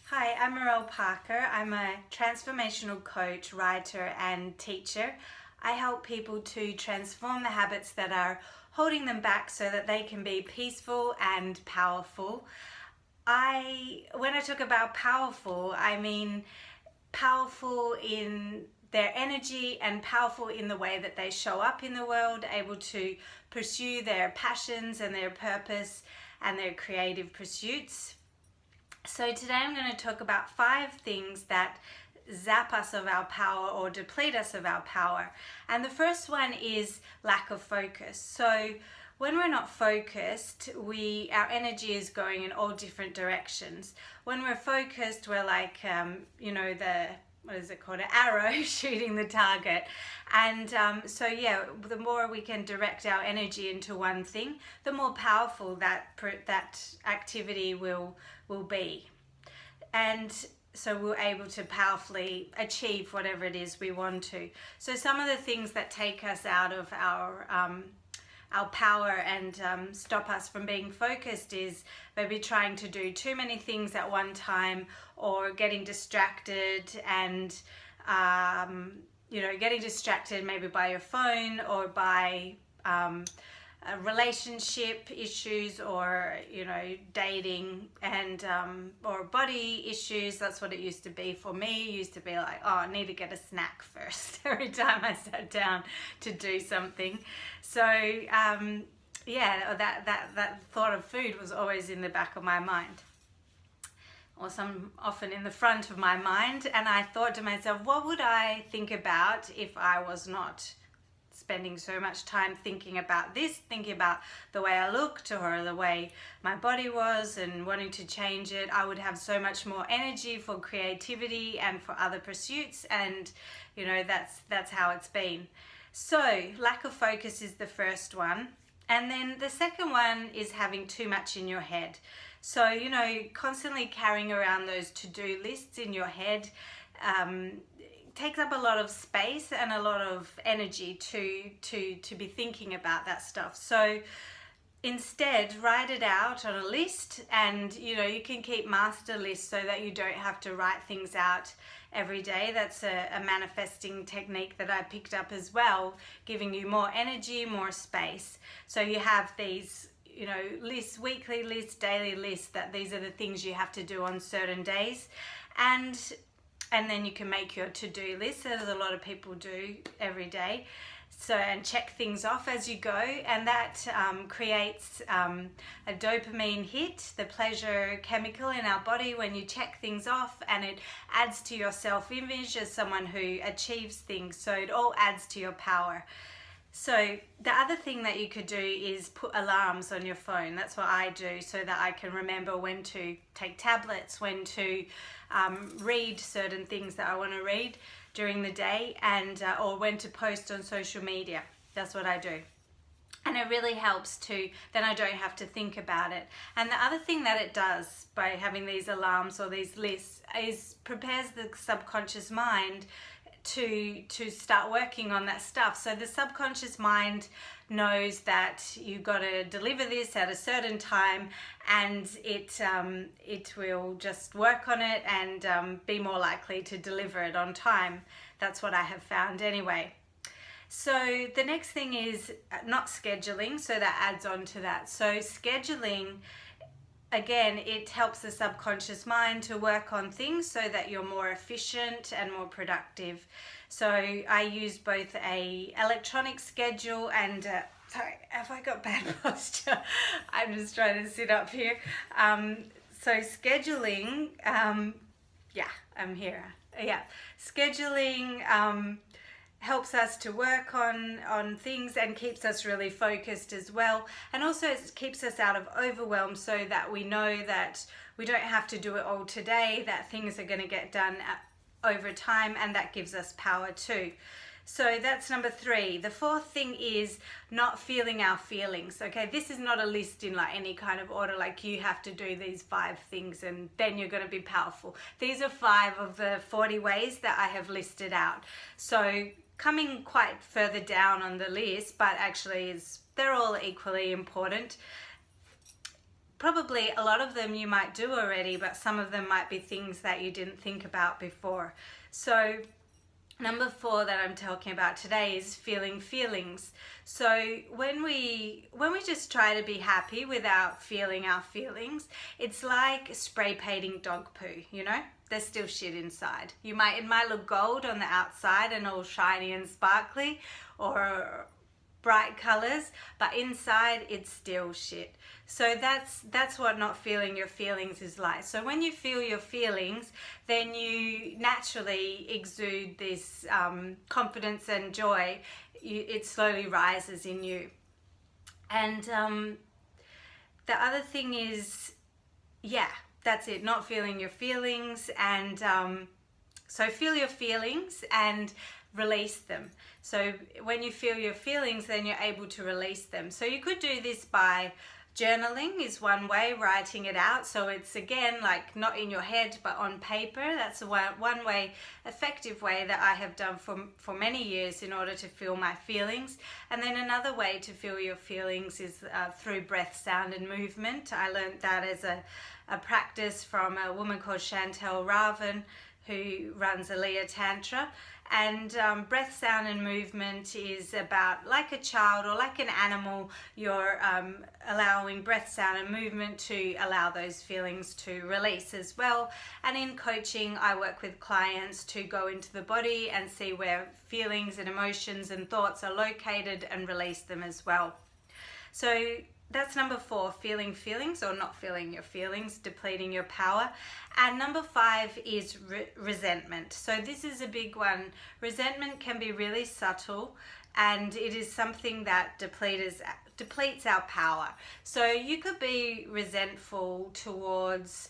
Hi, I'm Morel Parker. I'm a transformational coach, writer and teacher. I help people to transform the habits that are holding them back so that they can be peaceful and powerful. When I talk about powerful, I mean powerful in their energy and powerful in the way that they show up in the world, able to pursue their passions and their purpose and their creative pursuits. So today I'm going to talk about 5 things that zap us of our power or deplete us of our power. And the first one is lack of focus. So when we're not focused, our energy is going in all different directions. When we're focused, we're like, what is it called? An arrow shooting the target. And the more we can direct our energy into one thing, the more powerful that activity will be. And so we're able to powerfully achieve whatever it is we want to. So some of the things that take us out of our power and stop us from being focused is maybe trying to do too many things at one time, or getting distracted and getting distracted maybe by your phone or by relationship issues, or dating and or body issues. That's what it used to be for me. It used to be like, oh, I need to get a snack first every time I sat down to do something. So that thought of food was always in the back of my mind, or often in the front of my mind. And I thought to myself, what would I think about if I was not spending so much time thinking about the way I looked or the way my body was and wanting to change it? I would have so much more energy for creativity and for other pursuits, and that's how it's been. So lack of focus is the first one. And then the second one is having too much in your head. So constantly carrying around those to-do lists in your head takes up a lot of space and a lot of energy to be thinking about that stuff. So instead, write it out on a list, and you can keep master lists so that you don't have to write things out every day. That's a manifesting technique that I picked up as well, giving you more energy, more space. So you have these lists, weekly lists, daily lists, that these are the things you have to do on certain days, and then you can make your to-do list, as a lot of people do every day. So, and check things off as you go, and that creates a dopamine hit, the pleasure chemical in our body when you check things off, and it adds to your self-image as someone who achieves things. So it all adds to your power. So the other thing that you could do is put alarms on your phone. That's what I do, so that I can remember when to take tablets, when to read certain things that I want to read during the day, and or when to post on social media. That's what I do. And it really helps then I don't have to think about it. And the other thing that it does by having these alarms or these lists is prepares the subconscious mind to start working on that stuff. So the subconscious mind knows that you've got to deliver this at a certain time, and it will just work on it and be more likely to deliver it on time. That's what I have found anyway. So the next thing is not scheduling, so that adds on to that. So scheduling, again, it helps the subconscious mind to work on things so that you're more efficient and more productive. So I use both a electronic schedule and sorry, have I got bad posture? I'm just trying to sit up here. So scheduling, I'm here. Yeah, scheduling helps us to work on things and keeps us really focused as well, and also it keeps us out of overwhelm, so that we know that we don't have to do it all today, that things are going to get done over time, and that gives us power too. So that's number 3. The fourth thing is not feeling our feelings. Okay, this is not a list in like any kind of order, like you have to do these 5 things and then you're going to be powerful. These are 5 of the 40 ways that I have listed out. So coming quite further down on the list, but actually they're all equally important. probably a lot of them you might do already, but some of them might be things that you didn't think about before. So number 4 that I'm talking about today is feeling feelings. So when we just try to be happy without feeling our feelings, it's like spray painting dog poo, you know? There's still shit inside. It might look gold on the outside and all shiny and sparkly or bright colors, but inside it's still shit. So that's what not feeling your feelings is like. So when you feel your feelings, then you naturally exude this confidence and joy. It slowly rises in you. And the other thing is, yeah, that's it, not feeling your feelings. And so feel your feelings and release them. So when you feel your feelings, then you're able to release them. So you could do this by journaling is one way, writing it out. So it's again like not in your head but on paper. That's one way, effective way that I have done for many years in order to feel my feelings. And then another way to feel your feelings is through breath, sound and movement. I learned that as a practice from a woman called Chantel Raven, who runs Aliyah Tantra. And breath, sound and movement is about, like a child or like an animal, you're allowing breath, sound and movement to allow those feelings to release as well. And in coaching, I work with clients to go into the body and see where feelings and emotions and thoughts are located and release them as well. So that's number 4, feeling feelings or not feeling your feelings, depleting your power. And number 5 is resentment. So this is a big one. Resentment can be really subtle, and it is something that depletes our power. So you could be resentful towards,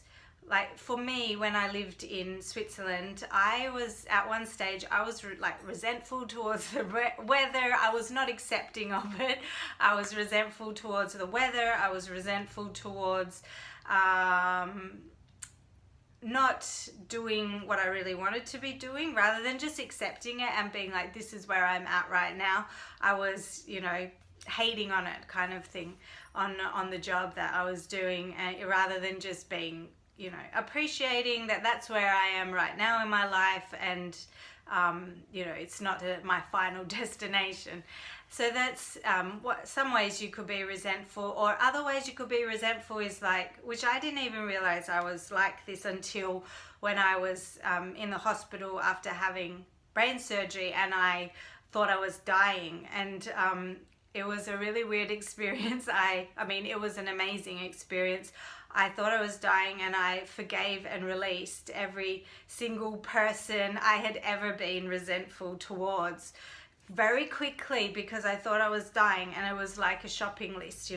like for me, when I lived in Switzerland, I was at one stage, I was resentful towards the weather. I was not accepting of it. I was resentful towards the weather. I was resentful towards not doing what I really wanted to be doing, rather than just accepting it and being like, this is where I'm at right now. I was, hating on it kind of thing, on the job that I was doing, rather than just being, appreciating that that's where I am right now in my life, and it's not my final destination. So that's some ways you could be resentful, or other ways you could be resentful is like, which I didn't even realize I was like this until when I was in the hospital after having brain surgery, and I thought I was dying, and it was a really weird experience. I mean, it was an amazing experience. I thought I was dying, and I forgave and released every single person I had ever been resentful towards very quickly, because I thought I was dying, and it was like a shopping list,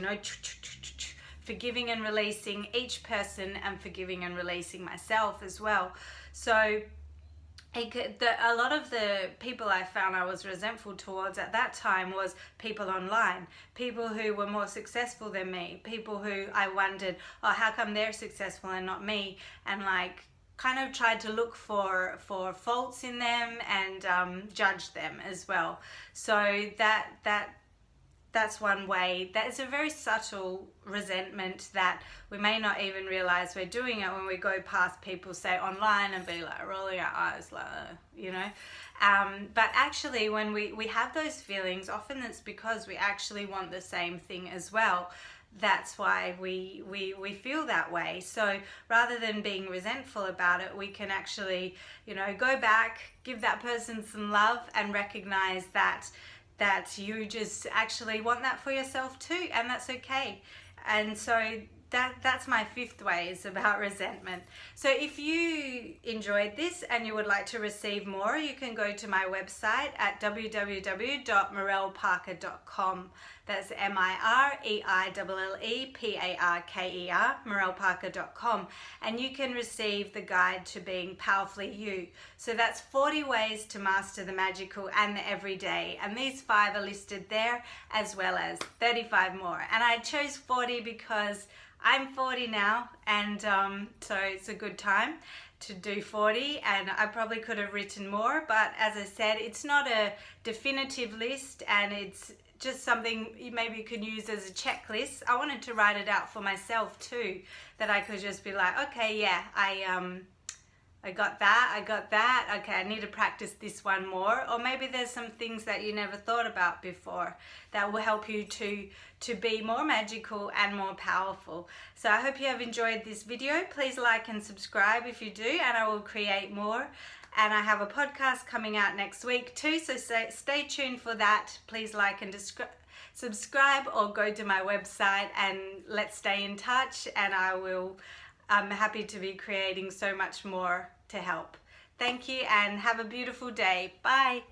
forgiving and releasing each person, and forgiving and releasing myself as well. So a lot of the people I found I was resentful towards at that time was people online, people who were more successful than me, people who I wondered, how come they're successful and not me, and like kind of tried to look for faults in them and judge them as well. So that's one way. That is a very subtle resentment that we may not even realize we're doing it when we go past people, say online, and be like rolling our eyes, like, but actually when we have those feelings, often it's because we actually want the same thing as well. That's why we feel that way. So rather than being resentful about it, we can actually, go back, give that person some love, and recognize that you just actually want that for yourself too, and that's okay. And so that's my 5th way, is about resentment. So if you enjoyed this and you would like to receive more, you can go to my website at www.mirelleparker.com. That's MIREILLEPARKER, mirelleparker.com, and you can receive the guide to being powerfully you. So that's 40 ways to master the magical and the everyday, and these 5 are listed there, as well as 35 more. And I chose 40 because I'm 40 now, and so it's a good time to do 40, and I probably could have written more, but as I said, it's not a definitive list, and it's just something maybe you could use as a checklist. I wanted to write it out for myself too, that I could just be like, okay, yeah, I got that, okay, I need to practice this one more. Or maybe there's some things that you never thought about before that will help you to be more magical and more powerful. So I hope you have enjoyed this video. Please like and subscribe if you do, and I will create more. And I have a podcast coming out next week too, so stay tuned for that. Please like and subscribe, or go to my website and let's stay in touch, and I'm happy to be creating so much more to help. Thank you and have a beautiful day. Bye.